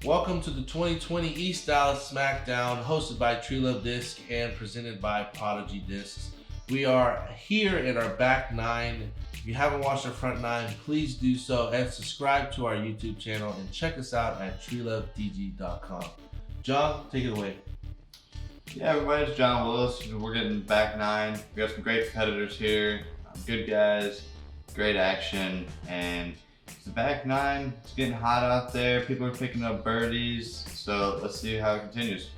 Welcome to the 2020 East Dallas Smackdown, hosted by Treelove Disc and presented by Prodigy Discs. We are here in our back nine. If you haven't watched our front nine, please do so and subscribe to our YouTube channel and check us out at treelovedg.com. John, take it away. Yeah, everybody, it's John Willis. We're getting back nine. We got some great competitors here, good guys, great action, and the back nine. It's getting hot out there. People are picking up birdies, so let's see how it continues.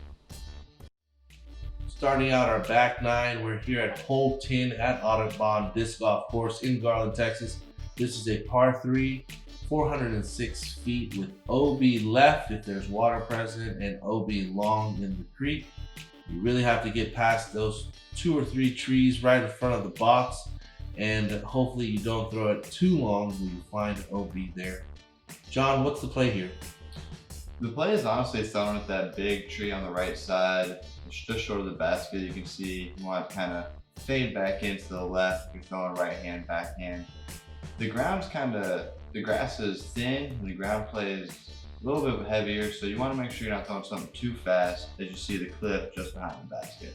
Starting out our back nine, we're here at hole 10 at Audubon Disc Golf Course in Garland, Texas. This is a par 3, 406 feet with OB left if there's water present and OB long in the creek. You really have to get past those 2 or 3 trees right in front of the box, and hopefully you don't throw it too long when you find OB there. John, what's the play here? The play is honestly throwing at that big tree on the right side. It's just short of the basket. You can see you want to kind of fade back into the left. You're throwing right hand, backhand. The grass is thin and the ground play is a little bit heavier, so you want to make sure you're not throwing something too fast as you see the cliff just behind the basket.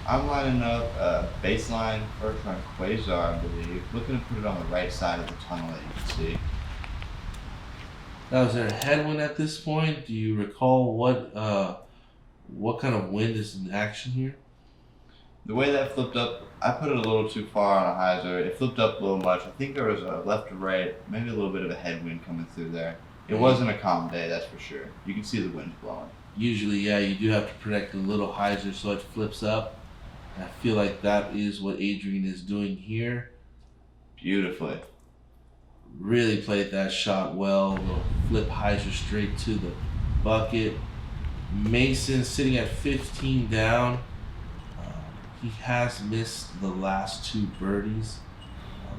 I'm lining up a baseline first on Quasar, I believe. Looking to put it on the right side of the tunnel that you can see. Now, is there a headwind at this point? Do you recall what kind of wind is in action here? The way that flipped up, I put it a little too far on a hyzer. It flipped up a little much. I think there was a left to right, maybe a little bit of a headwind coming through there. It wasn't a calm day, that's for sure. You can see the wind blowing. Usually, yeah, you do have to protect a little hyzer so it flips up. I feel like that is what Adrian is doing here. Beautifully. Really played that shot well. Little flip hyzer straight to the bucket. Mason sitting at 15 down. He has missed the last 2 birdies.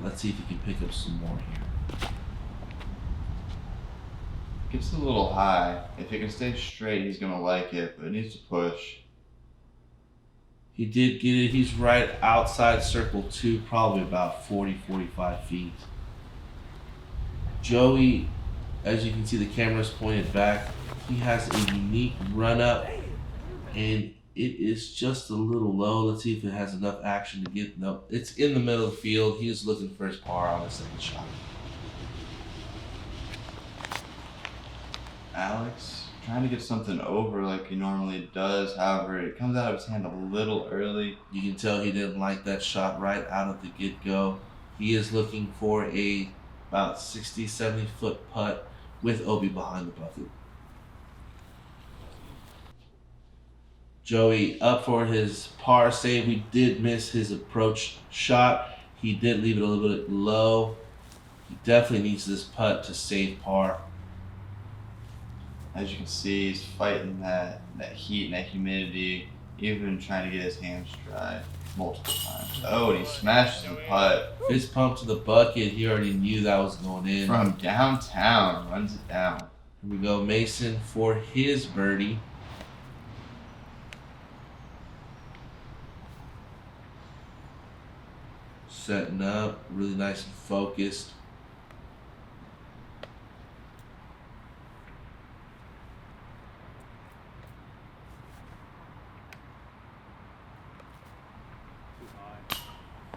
Let's see if he can pick up some more here. Gets a little high. If he can stay straight, he's going to like it, but it needs to push. He did get it. He's right outside circle 2, probably about 40-45 feet. Joey, as you can see, the camera's pointed back. He has a unique run up, and it is just a little low. Let's see if it has enough action to get. No, it's in the middle of the field. He's looking for his par on the second shot. Alex trying to get something over like he normally does. However, it comes out of his hand a little early. You can tell he didn't like that shot right out of the get-go. He is looking for a about 60-70 foot putt with OB behind the bucket. Joey up for his par save. We did miss his approach shot. He did leave it a little bit low. He definitely needs this putt to save par. As you can see, he's fighting that heat and that humidity, even trying to get his hands dry multiple times. Oh, and he smashes the putt. Fist pump to the bucket. He already knew that was going in. From downtown, runs it down. Here we go, Mason for his birdie. Setting up, really nice and focused.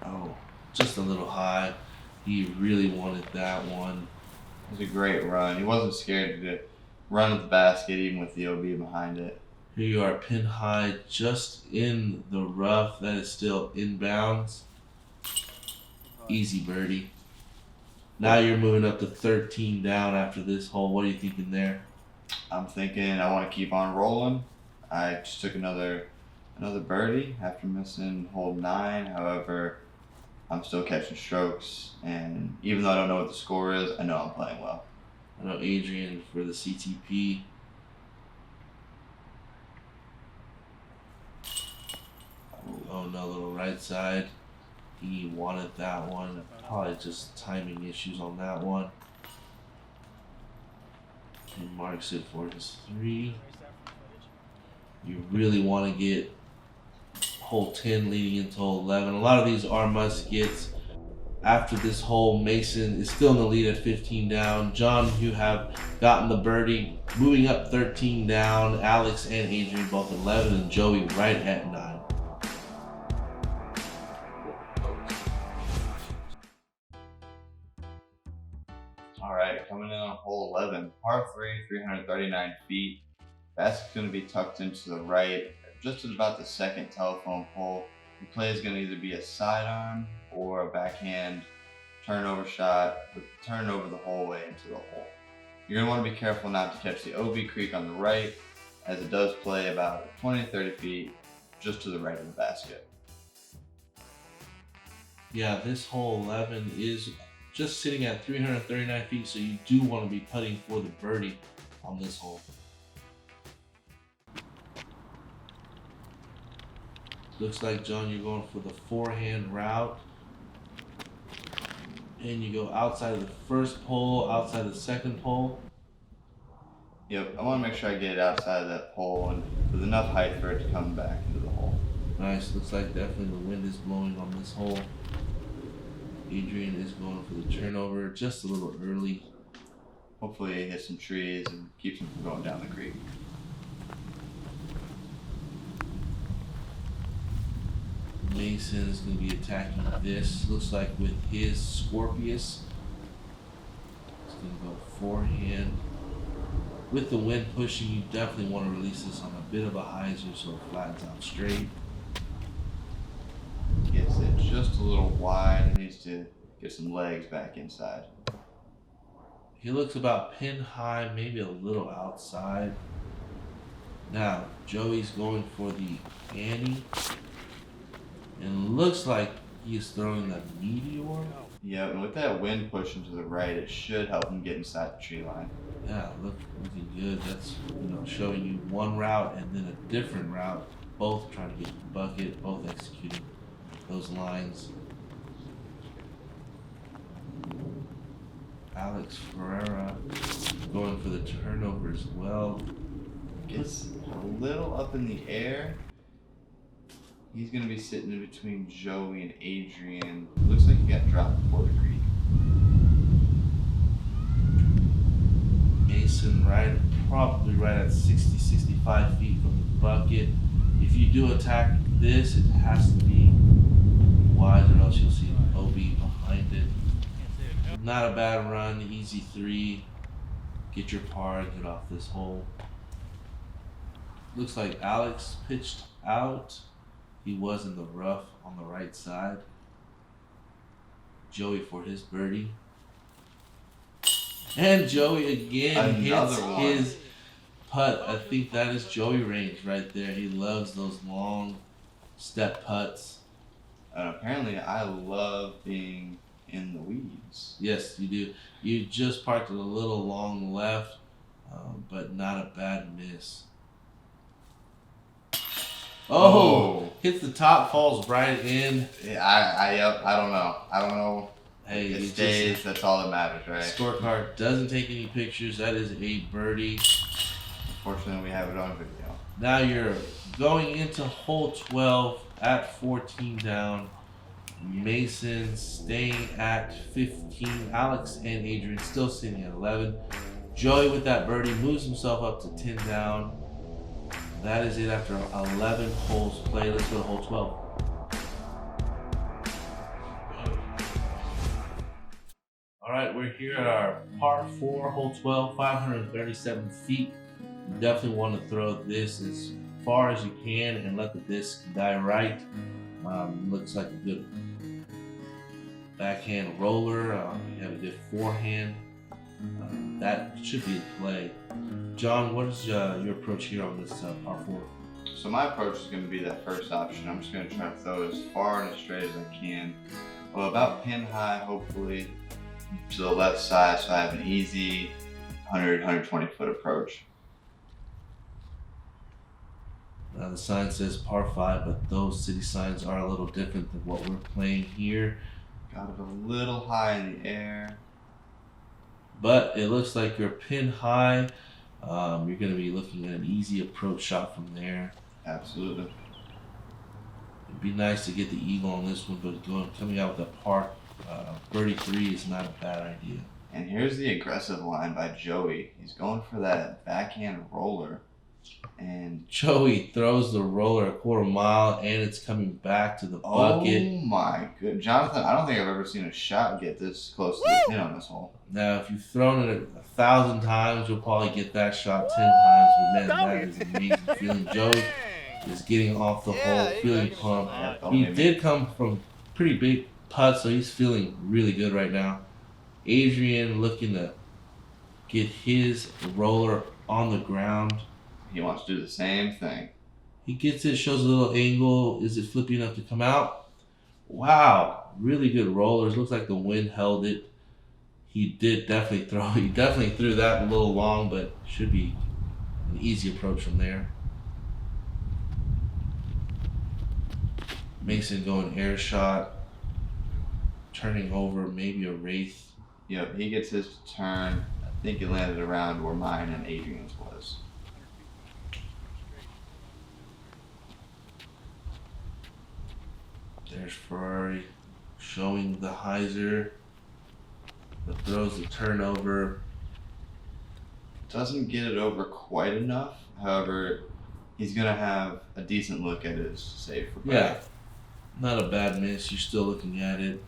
Oh, just a little high. He really wanted that one. It was a great run. He wasn't scared to run at the basket, even with the OB behind it. Here you are, pin high, just in the rough. That is still inbounds. Easy birdie. Now you're moving up to 13 down after this hole. What are you thinking there? I'm thinking I want to keep on rolling. I just took another birdie after missing hole 9. However, I'm still catching strokes, and even though I don't know what the score is, I know I'm playing well. I know Adrian for the CTP. Oh no, little right side. He wanted that one. Probably just timing issues on that one. He marks it for his 3. You really want to get hole 10 leading into hole 11. A lot of these are must gets. After this hole, Mason is still in the lead at 15 down. John, you have gotten the birdie, moving up 13 down. Alex and Adrian both 11, and Joey right at 9. All right, coming in on hole 11, par 3, 339 feet. Basket's going to be tucked into the right, just at about the second telephone pole. The play is going to either be a sidearm or a backhand turnover shot, with turn over the whole way into the hole. You're going to want to be careful not to catch the OB creek on the right, as it does play about 20 to 30 feet just to the right of the basket. Yeah, this hole 11 is just sitting at 339 feet, so you do want to be putting for the birdie on this hole. Looks like, John, you're going for the forehand route. And you go outside of the first pole, outside of the second pole. Yep, I want to make sure I get it outside of that pole and with enough height for it to come back into the hole. Nice, looks like definitely the wind is blowing on this hole. Adrian is going for the turnover just a little early. Hopefully it hits some trees and keeps him from going down the creek. Mason is going to be attacking this. Looks like with his Scorpius. He's going to go forehand. With the wind pushing, you definitely want to release this on a bit of a hyzer so it flattens out straight. Gets it just a little wide. Needs to get some legs back inside. He looks about pin high, maybe a little outside. Now, Joey's going for the Annie. And looks like he's throwing the Meteor. Yeah, and with that wind pushing to the right, it should help him get inside the tree line. Yeah, looking good. That's, showing you one route and then a different route. Both trying to get the bucket, both executing those lines. Alex Ferreira going for the turnover as well. Gets a little up in the air. He's going to be sitting in between Joey and Adrian. Looks like he got dropped before the creek. Mason probably right at 60, 65 feet from the bucket. If you do attack this, it has to be wide or else you'll see an OB behind it. Not a bad run, easy 3. Get your par, get off this hole. Looks like Alex pitched out. He was in the rough on the right side. Joey for his birdie. And Joey again hits his putt. I think that is Joey range right there. He loves those long step putts. Apparently, I love being in the weeds. Yes, you do. You just parked it a little long left, but not a bad miss. Oh, hits the top, falls right in. Yeah, I don't know. I don't know. Hey, it stays. That's all that matters, right? Scorecard doesn't take any pictures. That is a birdie. Unfortunately, we have it on video. Now you're going into hole 12 at 14 down. Mason staying at 15. Alex and Adrian still sitting at 11. Joey with that birdie moves himself up to 10 down. That is it after 11 holes played. Let's go to hole 12. All right, we're here at our par 4, hole 12, 537 feet. You definitely want to throw this as far as you can and let the disc die right. Looks like a good backhand roller. You have a good forehand. That should be a play. John, what is your approach here on this par 4? So my approach is going to be that first option. I'm just going to try to throw it as far and as straight as I can. Well, about pin high, hopefully, to the left side, so I have an easy 100, 120 foot approach. The sign says par 5, but those city signs are a little different than what we're playing here. Got it a little high in the air. But it looks like you're pin high. You're going to be looking at an easy approach shot from there. Absolutely. It'd be nice to get the eagle on this one, but coming out with a par birdie 3 is not a bad idea. And here's the aggressive line by Joey. He's going for that backhand roller. And Joey throws the roller a quarter mile, and it's coming back to the bucket. Oh my good, Jonathan! I don't think I've ever seen a shot get this close to the pin on this hole. Now, if you've thrown it 1,000 times, you'll probably get that shot 10 times. But man, that is an amazing feeling. Joey is getting off the hole, feeling pumped. He did come from pretty big putts, so he's feeling really good right now. Adrian looking to get his roller on the ground. He wants to do the same thing. He gets it, shows a little angle. Is it flippy enough to come out? Wow, really good rollers. Looks like the wind held it. He did definitely throw. He definitely threw that a little long, but should be an easy approach from there. Mason going air shot, turning over, maybe a wraith. Yep, he gets his turn. I think it landed around where mine and Adrian's was. There's Ferreira showing the hyzer. That throws the turnover. Doesn't get it over quite enough. However, he's going to have a decent look at his save for birdie. Yeah, not a bad miss. You're still looking at it.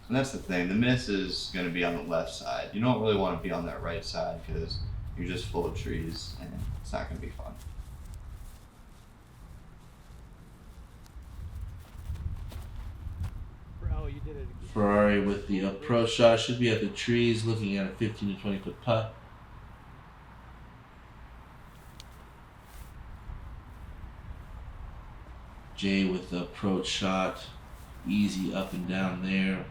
And that's the thing. The miss is going to be on the left side. You don't really want to be on that right side because you're just full of trees and it's not going to be fun. Ferreira with the approach shot, should be at the trees, looking at a 15 to 20 foot putt. Jay with the approach shot, easy up and down there.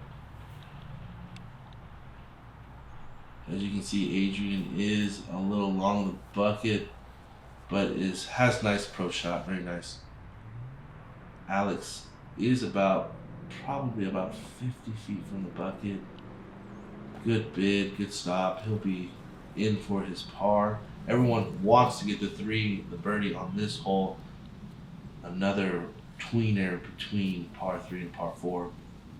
As you can see, Adrian is a little long the bucket, but has nice approach shot, very nice. Alex is probably about 50 feet from the bucket. Good bid, good stop. He'll be in for his par. Everyone wants to get the birdie on this hole. Another tweener between par 3 and par 4.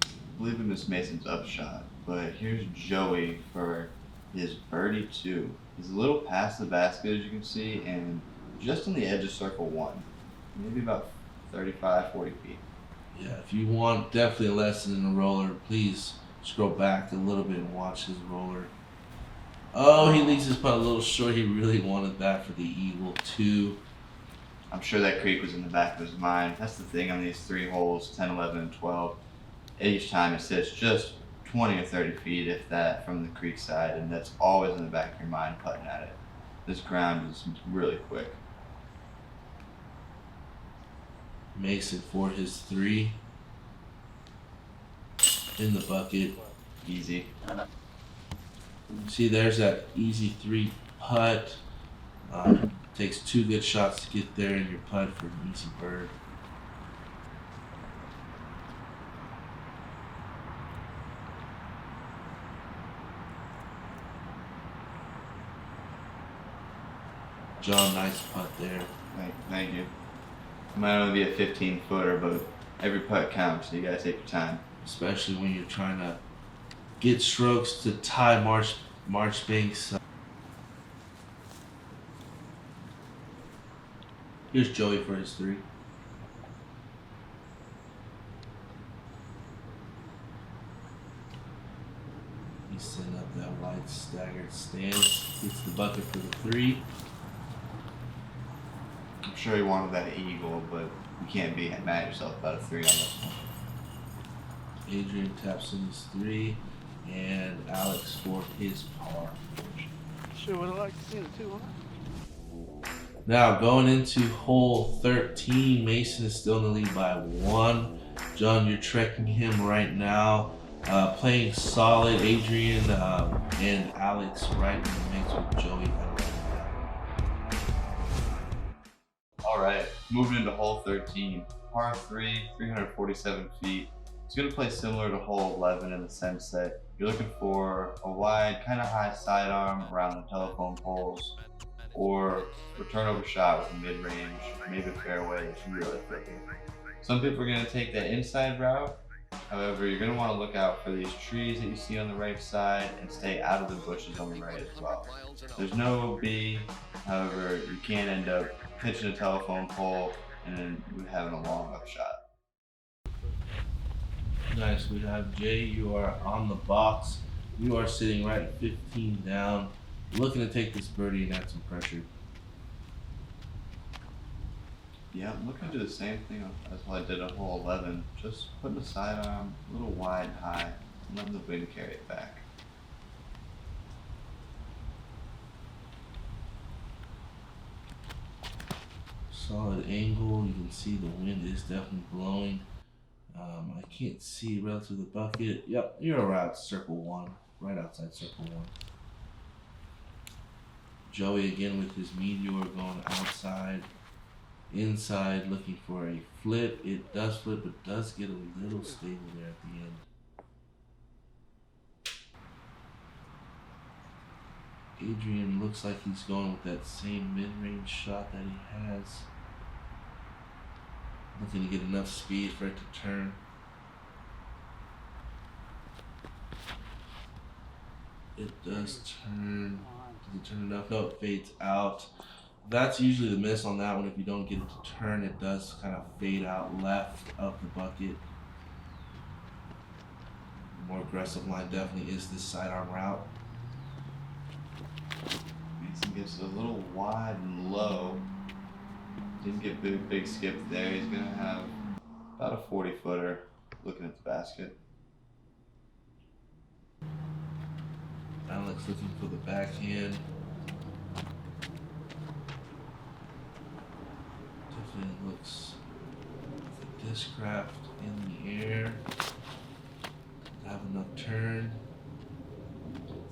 I believe in Miss Mason's upshot, but here's Joey for his birdie 2. He's a little past the basket, as you can see, and just on the edge of circle 1. Maybe about 35, 40 feet. Yeah, if you want definitely a lesson in a roller, please scroll back a little bit and watch his roller. Oh, he leaves his putt a little short. He really wanted that for the eagle too. I'm sure that creek was in the back of his mind. That's the thing on these 3 holes, 10, 11, and 12. Each time it sits just 20 or 30 feet, if that, from the creek side, and that's always in the back of your mind putting at it. This ground is really quick. Mason for his 3 in the bucket. Easy. See, there's that easy 3 putt. Takes 2 good shots to get there in your putt for an easy bird. John, nice putt there. Thank you. It might only be a 15-footer, but every putt counts, so you gotta take your time. Especially when you're trying to get strokes to tie Marchbanks. Here's Joey for his 3. He's setting up that wide staggered stance. Gets the bucket for the 3. I'm sure he wanted that eagle, but you can't be mad at yourself about a 3 on this one. Adrian taps in his 3, and Alex for his par. Sure would have liked to see it too, huh? Now going into hole 13, Mason is still in the lead by 1. John, you're trekking him right now. Playing solid. Adrian and Alex right in the mix with Joey. Alright, moving into hole 13. Par 3, 347 feet. It's going to play similar to hole 11 in the sense that you're looking for a wide, kind of high sidearm around the telephone poles, or a turnover shot with a mid-range, maybe a fairway that's really flipping. Some people are going to take that inside route, However, you're going to want to look out for these trees that you see on the right side and stay out of the bushes on the right as well. There's no OB, however, you can end up pitching a telephone pole and then you having a long up shot. Nice. We have Jay. You are on the box. You are sitting right at 15 down, looking to take this birdie and add some pressure. Yeah, I'm looking to do the same thing as what I did at hole 11. Just putting the sidearm a little wide high and letting the wind carry it back. Solid angle. You can see the wind is definitely blowing. I can't see relative to the bucket. Yep, you're around circle one, right outside circle one. Joey again with his meteor going outside, inside, looking for a flip. It does flip, but does get a little stable there at the end. Adrian looks like he's going with that same mid-range shot that he has. Looking to get enough speed for it to turn. It does turn. Does it turn enough? No, it fades out. That's usually the miss on that one. If you don't get it to turn, it does kind of fade out left of the bucket. The more aggressive line definitely is this sidearm route. Mason gets it a little wide and low. Didn't get big skip there. He's gonna have about a 40-footer looking at the basket. Alex looking for the backhand. Definitely looks like a disc craft in the air. Have enough turn.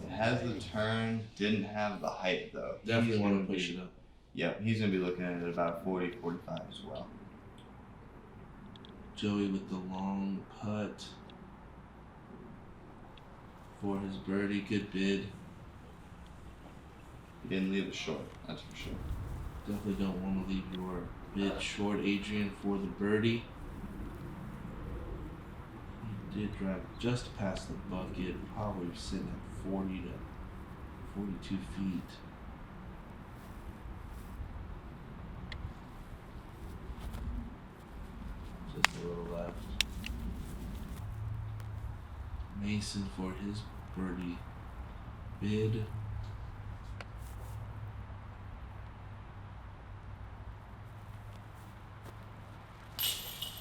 It has the turn, didn't have the height though. Definitely want to push it up. Yep, he's going to be looking at it about 40, 45 as well. Joey with the long putt for his birdie. Good bid. He didn't leave it short, that's for sure. Definitely don't want to leave your bid short, Adrian, for the birdie. He did drive just past the bucket, probably sitting at 40 to 42 feet. Just a little left. Mason for his birdie bid.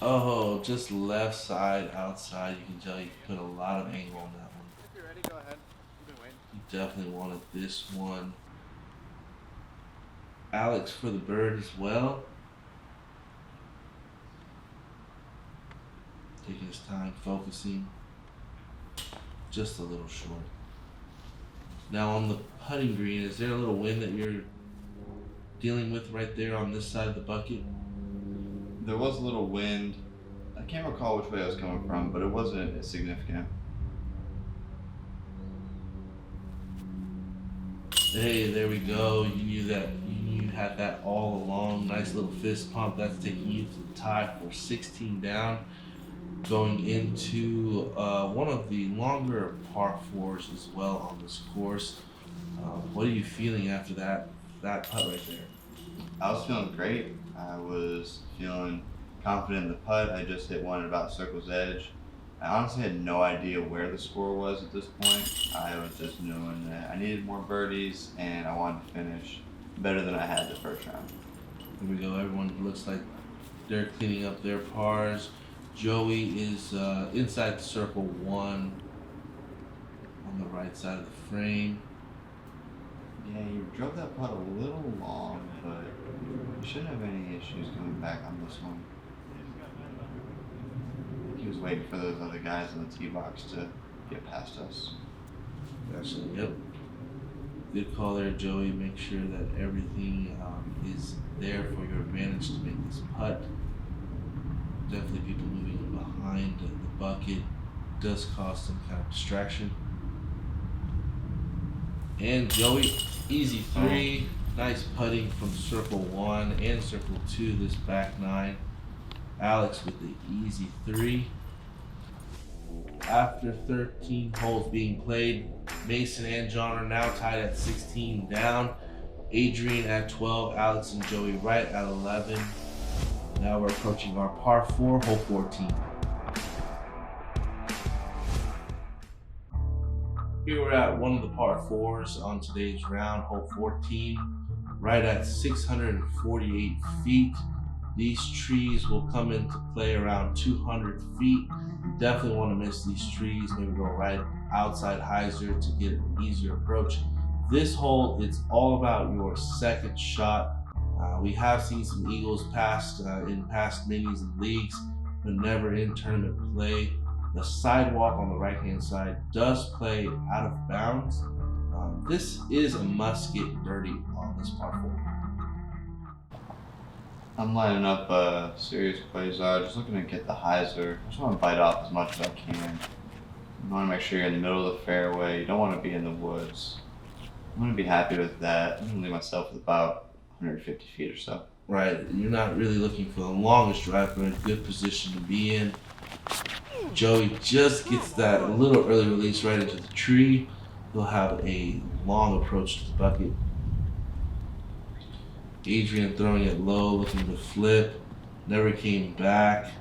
Oh, just left side, outside. You can tell you put a lot of angle on that one. If you're ready, go ahead. You've been waiting. You definitely wanted this one. Alex for the bird as well. Taking his time, focusing. Just a little short. Now on the putting green, is there a little wind that you're dealing with right there on this side of the bucket? There was a little wind. I can't recall which way I was coming from, but it wasn't significant. Hey, there we go. You knew that. You had that all along. Nice little fist pump. That's taking you to the tie for 16 down. Going into one of the longer par fours as well on this course. What are you feeling after that putt right there? I was feeling great. I was feeling confident in the putt. I just hit one at about circle's edge. I honestly had no idea where the score was at this point. I was just knowing that I needed more birdies and I wanted to finish better than I had the first round. Here we go. Everyone looks like they're cleaning up their pars. Joey is inside circle one on the right side of the frame. Yeah, you drove that putt a little long, but you shouldn't have any issues coming back on this one. He was waiting for those other guys in the tee box to get past us. Actually, yep. Good call there, Joey. Make sure that everything is there for your advantage to make this putt. Definitely people moving behind the bucket does cause some kind of distraction. And Joey, easy three. Nice putting from circle one and circle two, this back nine. Alex with the easy three. After 13 holes being played, Mason and John are now tied at 16 down. Adrian at 12, Alex and Joey right at 11. Now we're approaching our par 4, hole 14. Here we're at one of the par 4s on today's round, hole 14, right at 648 feet. These trees will come into play around 200 feet. You definitely want to miss these trees, maybe go right outside hyzer to get an easier approach. This hole, it's all about your second shot. We have seen some eagles past in past minis and leagues, but never in tournament play. The sidewalk on the right-hand side does play out of bounds. This is a must-get birdie on this par 4. I'm lining up serious quasar, just looking to get the hyzer. I just want to bite off as much as I can. You want to make sure you're in the middle of the fairway. You don't want to be in the woods. I'm going to be happy with that. I'm going to leave myself with about 150 feet or so. Right, you're not really looking for the longest drive, but a good position to be in. Joey just gets that a little early release right into the tree. He'll have a long approach to the bucket. Adrian throwing it low, looking to flip. Never came back.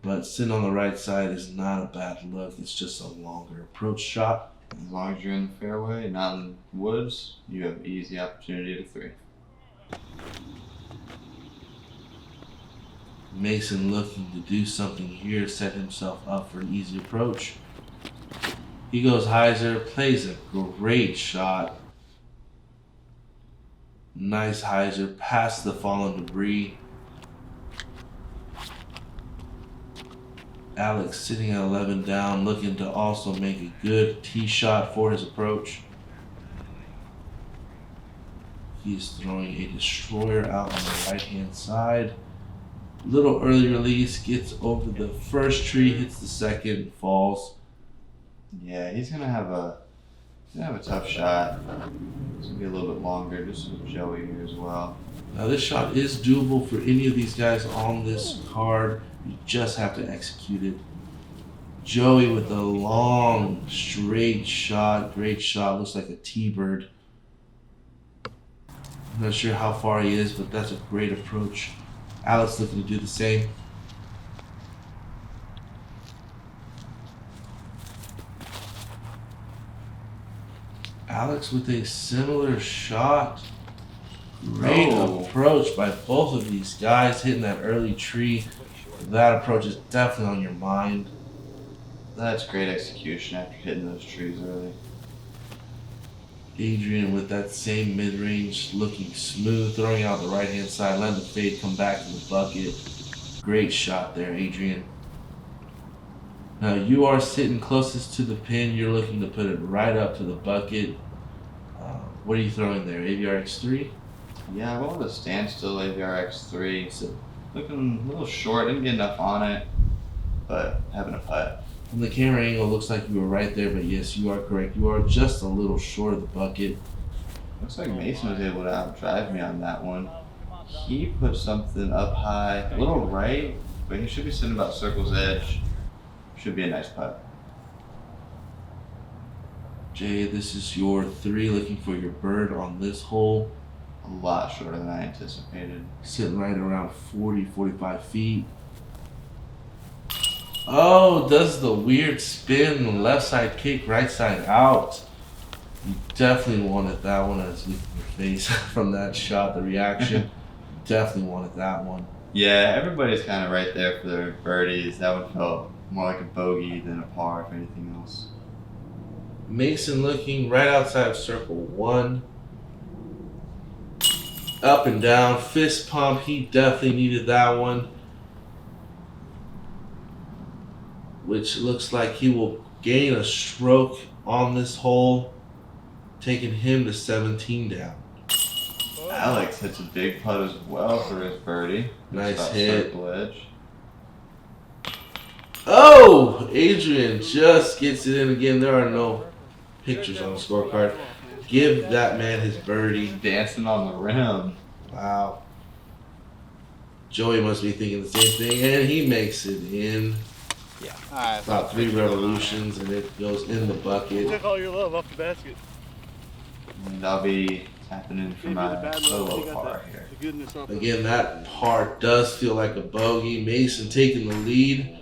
But sitting on the right side is not a bad look. It's just a longer approach shot. As long as you're in the fairway, not in the woods, you have easy opportunity to 3. Mason looking to do something here, set himself up for an easy approach. He goes hyzer, plays a great shot. Nice hyzer, past the fallen debris. Alex sitting at 11 down, looking to also make a good tee shot for his approach. He's throwing a destroyer out on the right-hand side. Little early release, gets over the first tree, hits the second, falls. Yeah, he's gonna have a tough shot. It's gonna be a little bit longer, just with Joey here as well. Now this shot is doable for any of these guys on this card. You just have to execute it. Joey with a long, straight shot, great shot, looks like a T-bird. I'm not sure how far he is, but that's a great approach. Alex looking to do the same. Alex with a similar shot. Great approach by both of these guys, hitting that early tree. That approach is definitely on your mind. That's great execution after hitting those trees early. Adrian with that same mid-range, looking smooth, throwing out the right-hand side, letting the fade come back to the bucket. Great shot there, Adrian. Now you are sitting closest to the pin. You're looking to put it right up to the bucket. What are you throwing there, AVRX3? Yeah, I went with a standstill AVRX3. So looking a little short, didn't get enough on it, but having a putt. From the camera angle, looks like you were right there, but yes, you are correct. You are just a little short of the bucket. Looks like Mason was able to outdrive me on that one. He put something up high, a little right, but he should be sitting about circle's edge. Should be a nice putt. Jay, this is your 3, looking for your bird on this hole. A lot shorter than I anticipated. Sitting right around 40, 45 feet. Oh, does the weird spin, left side kick, right side out. You definitely wanted that one. I was looking at your face from that shot, the reaction. Definitely wanted that one. Yeah, everybody's kind of right there for their birdies. That one felt more like a bogey than a par, if anything else. Mason looking right outside of circle 1. Up and down, fist pump. He definitely needed that one. Which looks like he will gain a stroke on this hole, taking him to 17 down. Alex hits a big putt as well for his birdie. Nice hit. Circle edge. Oh! Adrian just gets it in again. There are no pictures on the scorecard. Give that man his birdie. Dancing on the rim. Wow. Joey must be thinking the same thing, and he makes it in. Yeah. Alright. About 3 revolutions and it goes in the bucket. Took all your love off the basket. And I'll be tapping in for Maybe the my bad love, solo you got par the here. goodness off Again, that par does feel like a bogey. Mason taking the lead.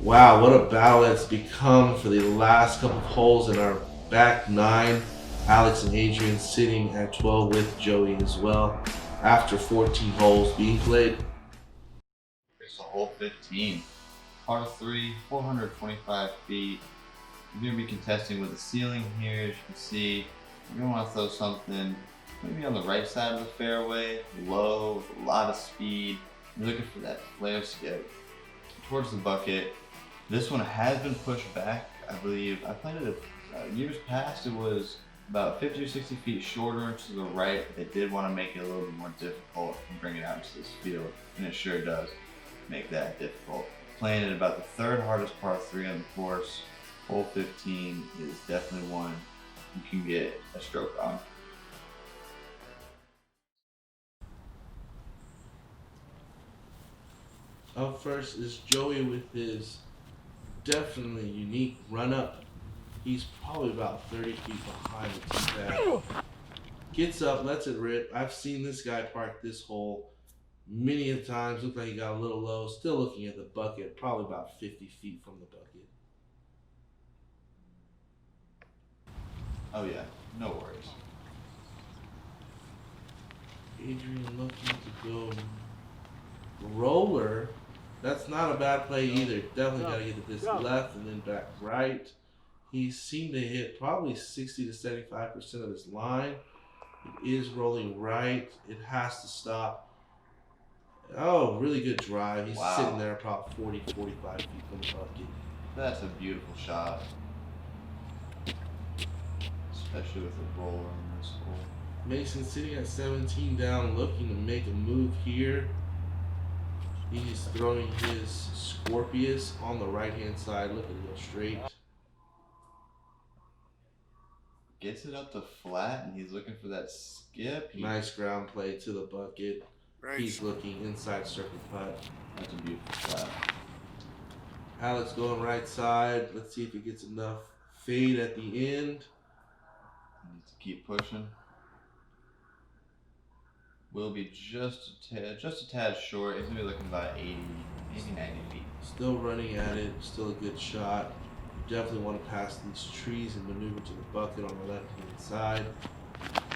Wow, what a battle it's become for the last couple of holes in our back 9. Alex and Adrian sitting at 12 with Joey as well after 14 holes being played. Here's a hole 15. Par 3, 425 feet. You're going to be contesting with the ceiling here. As you can see, you're going to want to throw something maybe on the right side of the fairway, low, with a lot of speed. You're looking for that flare skip towards the bucket. This one has been pushed back. I believe I played it years past. It was about 50 or 60 feet shorter to the right. They did want to make it a little bit more difficult and bring it out into this field, and it sure does make that difficult. Playing it about the 3rd hardest par 3 on the course. Hole 15 is definitely one you can get a stroke on. Up first is Joey with his definitely unique run up. He's probably about 30 feet behind the tee pad. Gets up, lets it rip. I've seen this guy park this hole many a times. Looked like he got a little low. Still looking at the bucket, probably about 50 feet from the bucket. Oh yeah, no worries. Adrian looking to go roller. That's not a bad play either. Definitely got to get this left and then back right. He seemed to hit probably 60 to 75% of his line. It is rolling right. It has to stop. Oh, really good drive. He's sitting there about 40, 45 feet from the bucket. That's a beautiful shot. Especially with a roller on this hole. Mason sitting at 17 down, looking to make a move here. He's throwing his Scorpius on the right-hand side, looking to go straight. Gets it up to flat, and he's looking for that skip. Nice ground play to the bucket. He's looking inside circle putt. That's a beautiful shot. Alex going right side. Let's see if he gets enough fade at the end. Needs to keep pushing. Will be just a tad short. He's gonna be looking about 80, 90 feet. Still running at it. Still a good shot. You definitely want to pass these trees and maneuver to the bucket on the left-hand side.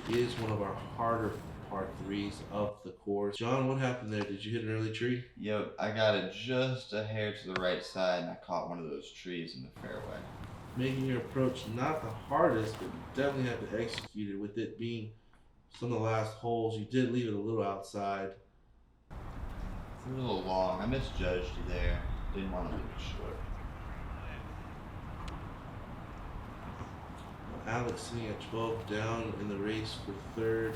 It is one of our harder par 3s of the course. John, what happened there? Did you hit an early tree? Yep, I got it just a hair to the right side, and I caught one of those trees in the fairway. Making your approach not the hardest, but you definitely have to execute it. With it being some of the last holes, you did leave it a little outside. It's a little long. I misjudged you there. Didn't want to leave it short. Alex sitting at 12 down in the race for 3rd.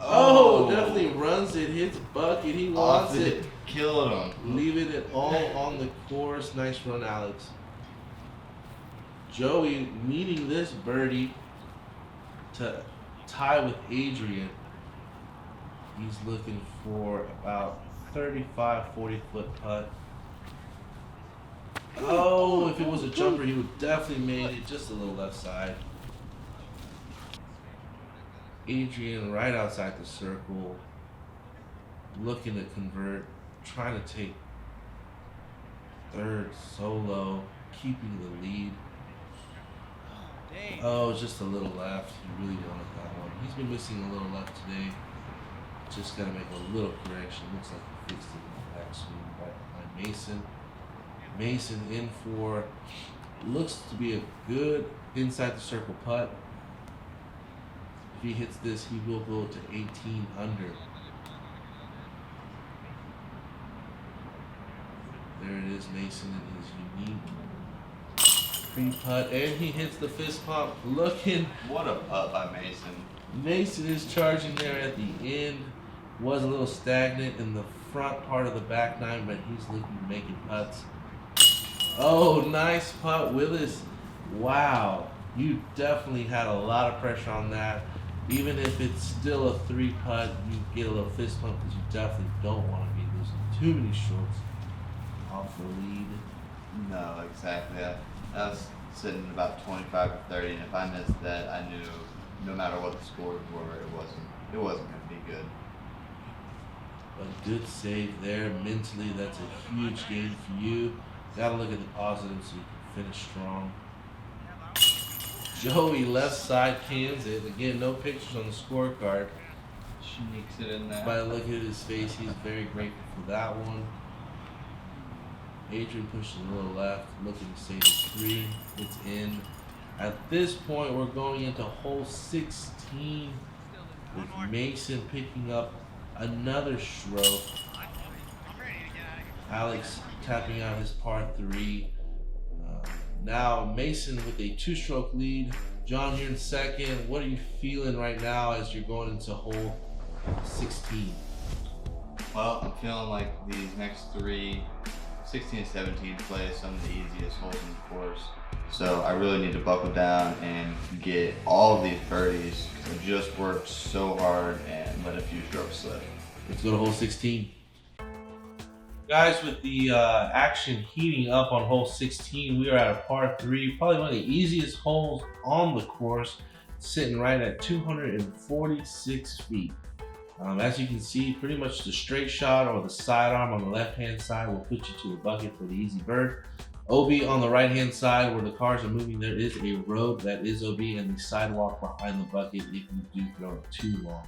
Oh, definitely runs it, hits bucket. He wants it. Killing him. Leaving it all on the course. Nice run, Alex. Joey needing this birdie to tie with Adrian. He's looking for about 35, 40 foot putt. Oh, if it was a jumper, he would definitely made it just a little left side. Adrian right outside the circle, looking to convert, trying to take 3rd solo, keeping the lead. Oh, just a little left. He really wanted that one. He's been missing a little left today. Just got to make a little correction. Looks like he fixed it in the backswing right behind Mason. Mason in for, looks to be a good inside the circle putt. If he hits this, he will go to 18 under. There it is, Mason in his unique pre-putt, and he hits the fist pump. Looking. What a putt by Mason. Mason is charging there at the end. Was a little stagnant in the front part of the back 9, but he's looking to making putts. Oh, nice putt, Willis. Wow, you definitely had a lot of pressure on that. Even if it's still a 3 putt, you get a little fist pump because you definitely don't want to be losing too many strokes off the lead. No, exactly. I was sitting about 25 or 30, and if I missed that, I knew no matter what the scores were, it wasn't going to be good. A good save there. Mentally, that's a huge gain for you. Gotta look at the positives so you can finish strong. Joey left side cans it. Again, no pictures on the scorecard. Sneaks it in there. By the look at his face, he's very grateful for that one. Adrian pushes a little left, looking to save the 3. It's in. At this point, we're going into hole 16 with Mason picking up another stroke. Alex tapping out his par 3. Now Mason with a 2-stroke lead. John, you're in second. What are you feeling right now as you're going into hole 16? Well, I'm feeling like these next 3, 16 and 17, play some of the easiest holes in the course. So I really need to buckle down and get all of these birdies because I just worked so hard and let a few strokes slip. Let's go to hole 16. Guys, with the action heating up on hole 16, we are at a par 3, probably one of the easiest holes on the course, sitting right at 246 feet. As you can see, pretty much the straight shot or the sidearm on the left-hand side will put you to the bucket for the easy bird. OB on the right-hand side where the cars are moving, there is a road that is OB and the sidewalk behind the bucket if you do throw it too long.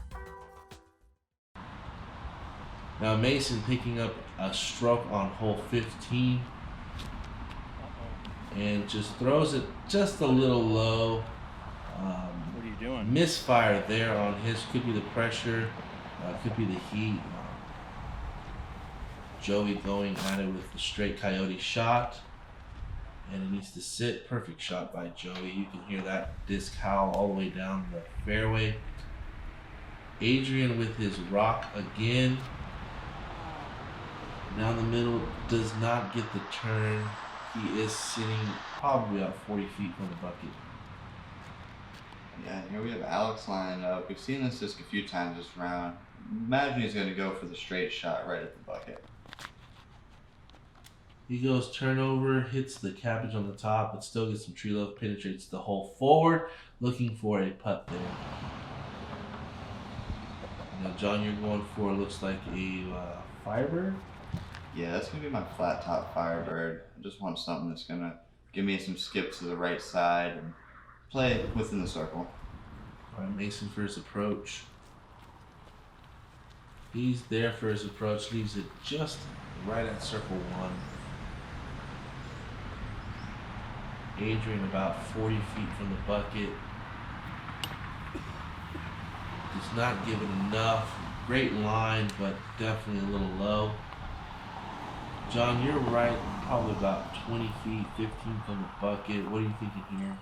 Now Mason picking up a stroke on hole 15 and just throws it just a little low. What are you doing? Misfire there on his, could be the pressure, could be the heat. Joey going at it with the straight coyote shot, and it needs to sit. Perfect shot by Joey. You can hear that disc howl all the way down the fairway. Adrian with his rock again. Down the middle, does not get the turn. He is sitting probably about 40 feet from the bucket. Yeah, here we have Alex lining up. We've seen this just a few times this round. Imagine he's going to go for the straight shot right at the bucket. He goes turnover, hits the cabbage on the top, but still gets some Treelove, penetrates the hole forward, looking for a putt there. Now, John, you're going for, looks like a Firebird. Yeah, that's going to be my flat top Firebird. I just want something that's going to give me some skips to the right side and play it within the circle. All right, Mason for his approach. He's there for his approach, leaves it just right at circle 1. Adrian about 40 feet from the bucket. Does not give it enough. Great line, but definitely a little low. John, you're right, probably about 20 feet, 15 from the bucket. What are you thinking here?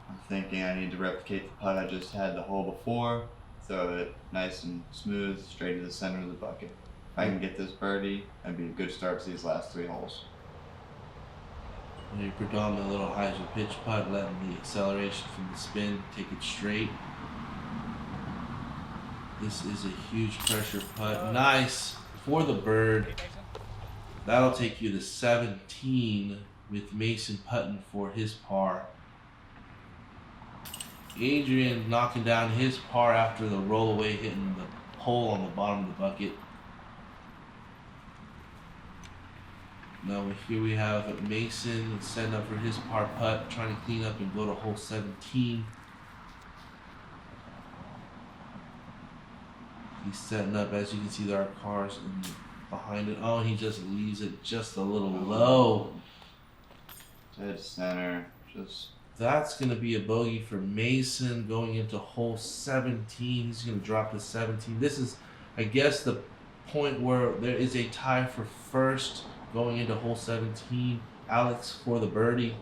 I'm thinking I need to replicate the putt I just had the hole before. Throw it nice and smooth straight to the center of the bucket. If I can get this birdie, that'd be a good start to these last 3 holes. Your predominant little hyzer pitch putt, letting the acceleration from the spin take it straight. This is a huge pressure putt. Nice for the bird. That'll take you to 17 with Mason putting for his par. Adrian knocking down his par after the rollaway hitting the hole on the bottom of the bucket. Now here we have Mason setting up for his par putt, trying to clean up and go to hole 17. He's setting up, as you can see, there are cars behind it. Oh, he just leaves it just a little low. Dead center, just... That's going to be a bogey for Mason going into hole 17. He's going to drop to 17. This is, I guess, the point where there is a tie for first going into hole 17. Alex for the birdie.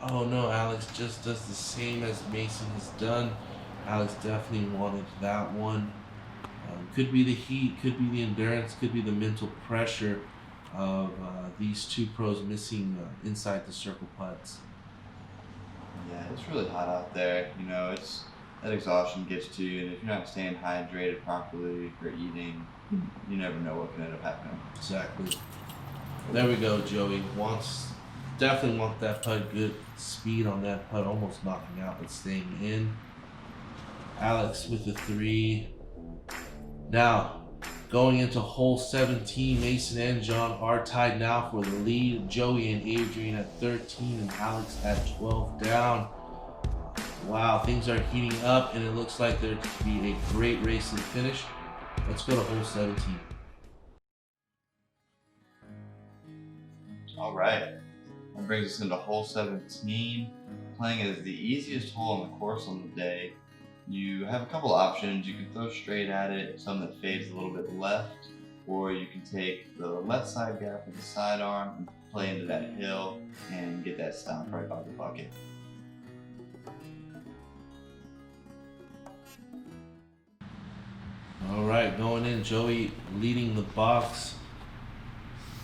Oh no, Alex just does the same as Mason has done. Alex definitely wanted that one. Could be the heat, could be the endurance, could be the mental pressure of these two pros missing inside the circle putts. Yeah, it's really hot out there. You know, it's that exhaustion gets to you, and if you're not staying hydrated properly or eating, you never know what can end up happening. Exactly. There we go. Joey definitely want that putt. Good speed on that putt, almost knocking out but staying in. Alex with the 3. Now, going into hole 17, Mason and John are tied now for the lead. Joey and Adrian at 13 and Alex at 12 down. Wow, things are heating up and it looks like there to be a great race to the finish. Let's go to hole 17. All right, that brings us into hole 17. Playing it as the easiest hole on the course on the day. You have a couple options. You can throw straight at it, some that fades a little bit left, or you can take the left side gap with the sidearm and play into that hill and get that stomp right by the bucket. All right, going in, Joey leading the box,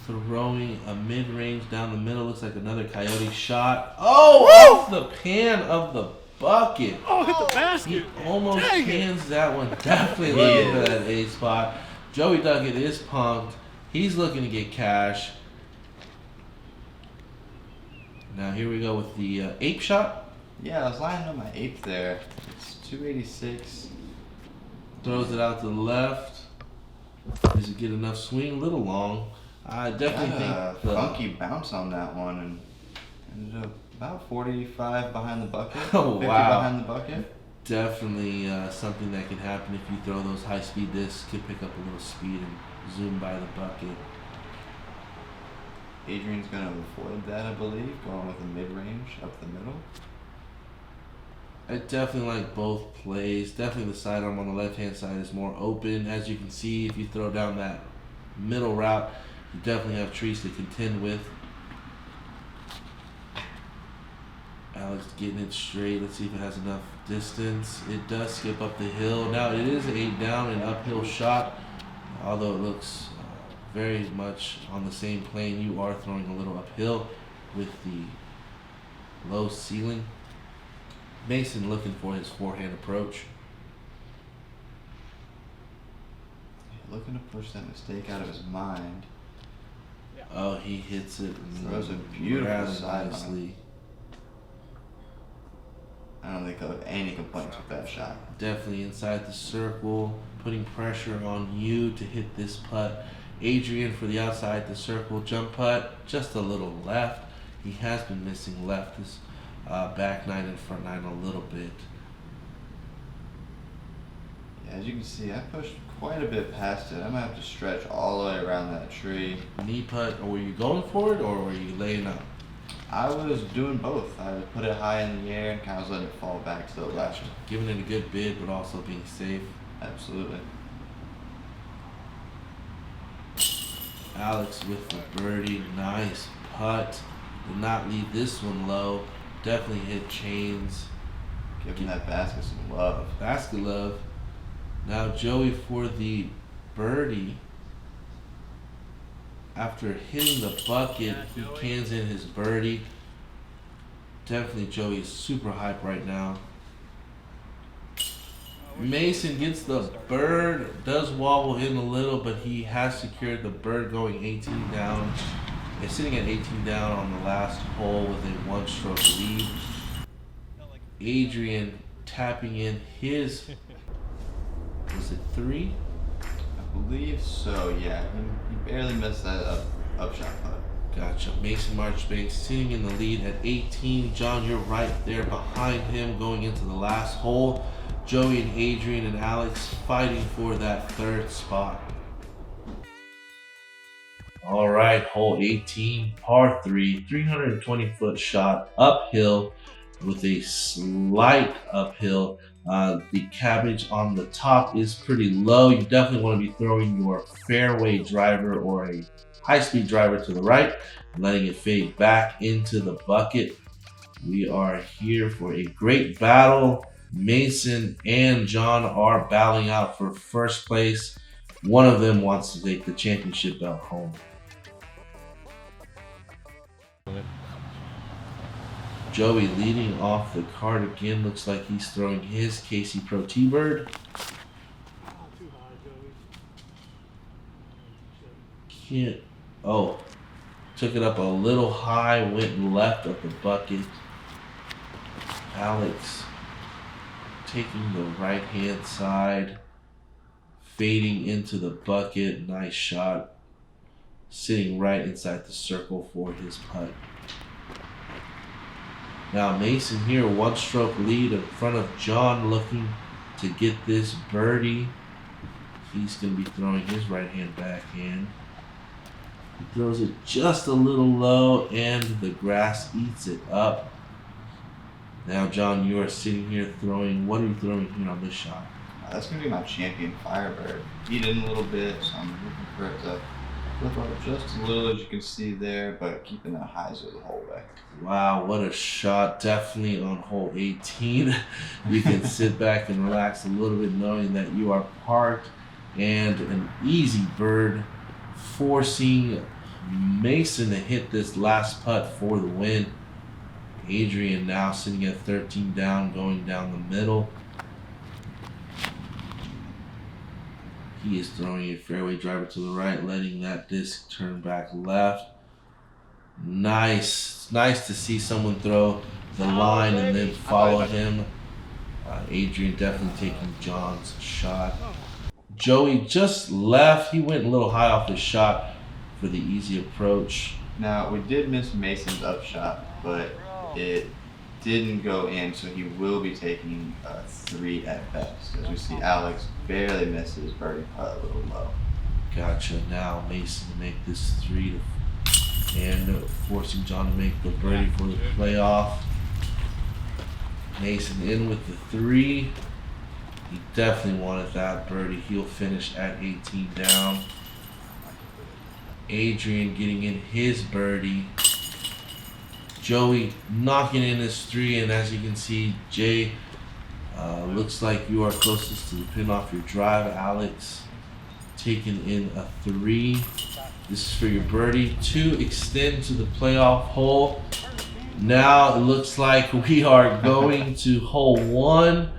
throwing a mid-range down the middle. Looks like another coyote shot. Oh, off the pan of the bucket. Oh, hit the basket. He almost cans that one. Definitely looking for that A spot. Joey Duckett is punked. He's looking to get cash. Now here we go with the ape shot. Yeah, I was lining up my ape there. It's 286. Throws it out to the left. Does it get enough swing? A little long. I definitely think the funky bounce on that one and ended up about 45 behind the bucket. Oh, 50 wow. behind the bucket. Definitely something that can happen if you throw those high-speed discs. Could pick up a little speed and zoom by the bucket. Adrian's going to avoid that, I believe, going with a mid-range up the middle. I definitely like both plays. Definitely the sidearm on the left-hand side is more open. As you can see, if you throw down that middle route, you definitely have trees to contend with. Alex getting it straight. Let's see if it has enough distance. It does skip up the hill. Now it is 8 down and uphill shot, although it looks very much on the same plane. You are throwing a little uphill with the low ceiling. Mason looking for his forehand approach. Looking to push that mistake out of his mind. Oh, he hits it. Throws a beautiful rather side nicely. I don't think I'll have any complaints with that shot. Definitely inside the circle, putting pressure on you to hit this putt. Adrian for the outside the circle jump putt, just a little left. He has been missing left his back 9 and front 9 a little bit. Yeah, as you can see, I pushed quite a bit past it. I might have to stretch all the way around that tree. Knee putt, or were you going for it, or were you laying up? I was doing both. I put it high in the air and kind of was letting it fall back to the left. Giving it a good bid, but also being safe. Absolutely. Alex with the birdie, nice putt. Did not leave this one low. Definitely hit chains. Giving that basket some love. Basket love. Now Joey for the birdie. After hitting the bucket, he cans in his birdie. Definitely Joey is super hype right now. Mason gets the bird, does wobble in a little, but he has secured the bird going 18 down. It's sitting at 18 down on the last hole with a 1-stroke lead. Adrian tapping in his, was it 3? I believe so, yeah. He barely missed that upshot putt. Gotcha. Mason Marchbanks sitting in the lead at 18. John, you're right there behind him going into the last hole. Joey and Adrian and Alex fighting for that 3rd spot. All right, hole 18, par 3, 320-foot shot uphill with a slight uphill. The cabbage on the top is pretty low. You definitely want to be throwing your fairway driver or a high-speed driver to the right, letting it fade back into the bucket. We are here for a great battle. Mason and John are battling out for first place. One of them wants to take the championship belt home. Joey leading off the card again. Looks like he's throwing his KC Pro T-Bird. Can't. Oh, took it up a little high, went left of the bucket. Alex taking the right hand side, fading into the bucket. Nice shot. Sitting right inside the circle for his putt. Now Mason here, 1-stroke lead in front of John, looking to get this birdie. He's going to be throwing his right hand backhand. He throws it just a little low and the grass eats it up. Now John, you are sitting here throwing, what are you throwing here on this shot? That's going to be my champion Firebird. Beat in a little bit, so I'm looking for it to flip up just a little, as you can see there, but keeping that hyzer the whole way. Wow, what a shot. Definitely on hole 18. You can sit back and relax a little bit knowing that you are parked, and an easy bird forcing Mason to hit this last putt for the win. Adrian now sitting at 13 down, going down the middle. He is throwing a fairway driver to the right, letting that disc turn back left. Nice. Nice to see someone throw the line and then follow him. Adrian definitely taking John's shot. Joey just left. He went a little high off his shot for the easy approach. Now, we did miss Mason's upshot, but it didn't go in, so he will be taking a 3 at best. As we see, Alex barely misses birdie putt a little low. Gotcha. Now Mason to make this 3 and forcing John to make the birdie for the playoff. Mason in with the 3. He definitely wanted that birdie. He'll finish at 18 down. Adrian getting in his birdie. Joey knocking in his 3, and as you can see, Jay, looks like you are closest to the pin off your drive. Alex taking in a 3. This is for your birdie to extend to the playoff hole. Now it looks like we are going to hole 1.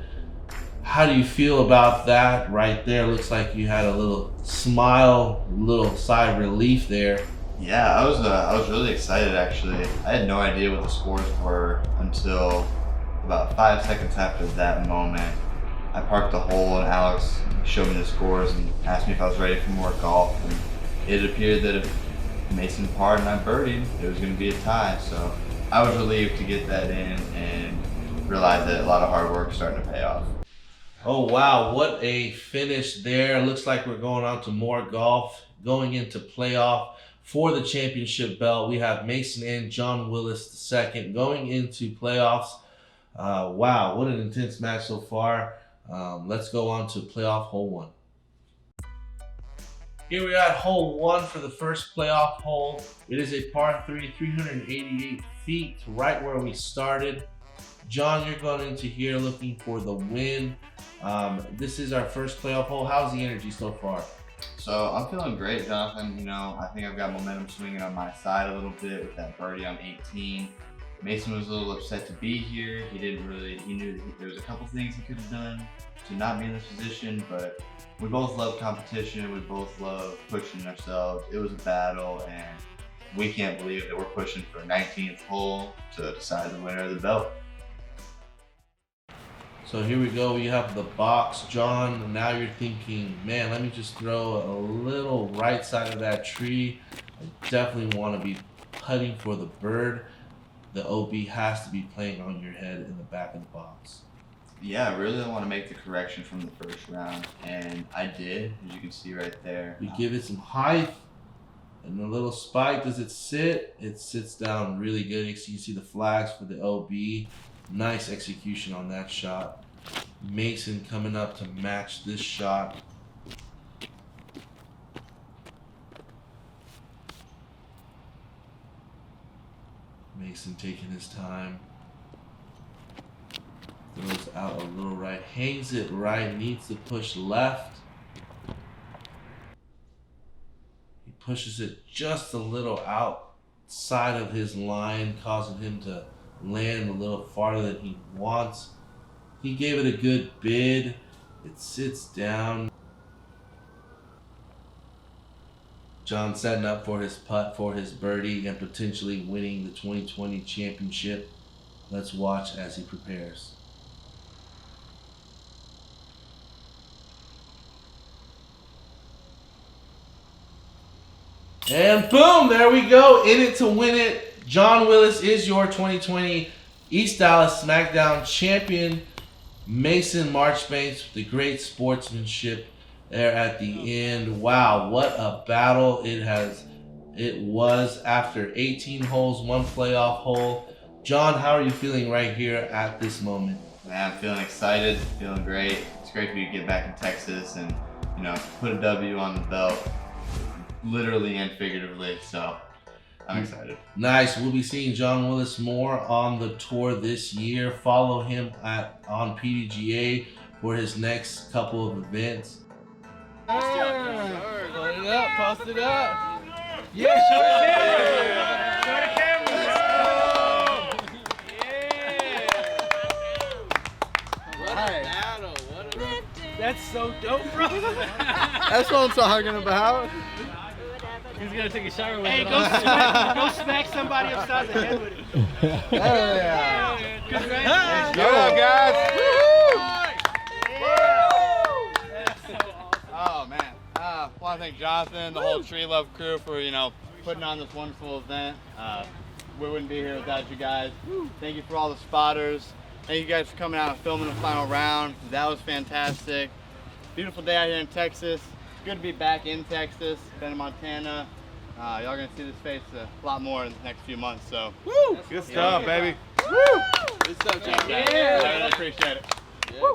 How do you feel about that right there? Looks like you had a little smile, little sigh of relief there. Yeah, I was really excited actually. I had no idea what the scores were until about 5 seconds after that moment. I parked the hole and Alex showed me the scores and asked me if I was ready for more golf. And it appeared that if Mason parred and I birdied, it was going to be a tie. So I was relieved to get that in and realize that a lot of hard work is starting to pay off. Oh wow, what a finish there. Looks like we're going on to more golf, going into playoff. For the championship belt, we have Mason and John Willis II going into playoffs. Wow, what an intense match so far. Let's go on to playoff hole 1. Here we are at hole 1 for the first playoff hole. It is a par 3, 388 feet, right where we started. John, you're going into here looking for the win. This is our first playoff hole. How's the energy so far? So I'm feeling great, Jonathan. You know, I think I've got momentum swinging on my side a little bit with that birdie on 18. Mason was a little upset to be here. He knew that there was a couple things he could have done to not be in this position, but we both love competition. We both love pushing ourselves. It was a battle, and we can't believe that we're pushing for a 19th hole to decide the winner of the belt. So here we go, we have the box. John, now you're thinking, man, let me just throw a little right side of that tree. I definitely want to be putting for the bird. The OB has to be playing on your head in the back of the box. Yeah, I really want to make the correction from the first round, and I did, as you can see right there. We give it some height and a little spike. Does it sit? It sits down really good. You can see the flags for the OB. Nice execution on that shot. Mason coming up to match this shot. Mason taking his time. Throws out a little right. Hangs it right. Needs to push left. He pushes it just a little outside of his line, causing him to land a little farther than he wants. He gave it a good bid. It sits down. John setting up for his putt for his birdie and potentially winning the 2020 championship. Let's watch as he prepares. And boom, there we go. In it to win it. John Willis is your 2020 East Dallas Smackdown champion. Mason Marchbanks with the great sportsmanship there at the end. Wow, what a battle it was after 18 holes, 1 playoff hole. John, how are you feeling right here at this moment? Man, I'm feeling excited, feeling great. It's great for you to get back in Texas and, you know, put a W on the belt, literally and figuratively. So I'm excited. Nice. We'll be seeing John Willis more on the tour this year. Follow him on PDGA for his next couple of events. Load it up, post it up. Yeah, show the camera. That's so dope, bro. That's what I'm talking about. He's gonna take a shower with it. Hey, go smack somebody upside the head with it. Hell yeah. Congratulations. Get up, guys. Oh man, I want to thank Jonathan, the whole Treelove crew for putting on this wonderful event. We wouldn't be here without you guys. Thank you for all the spotters. Thank you guys for coming out and filming the final round. That was fantastic. Beautiful day out here in Texas. It's good to be back in Texas. Been in Montana. Y'all gonna see this face a lot more in the next few months. So, Good stuff, baby. good stuff, Jonathan. I really appreciate it. Yeah,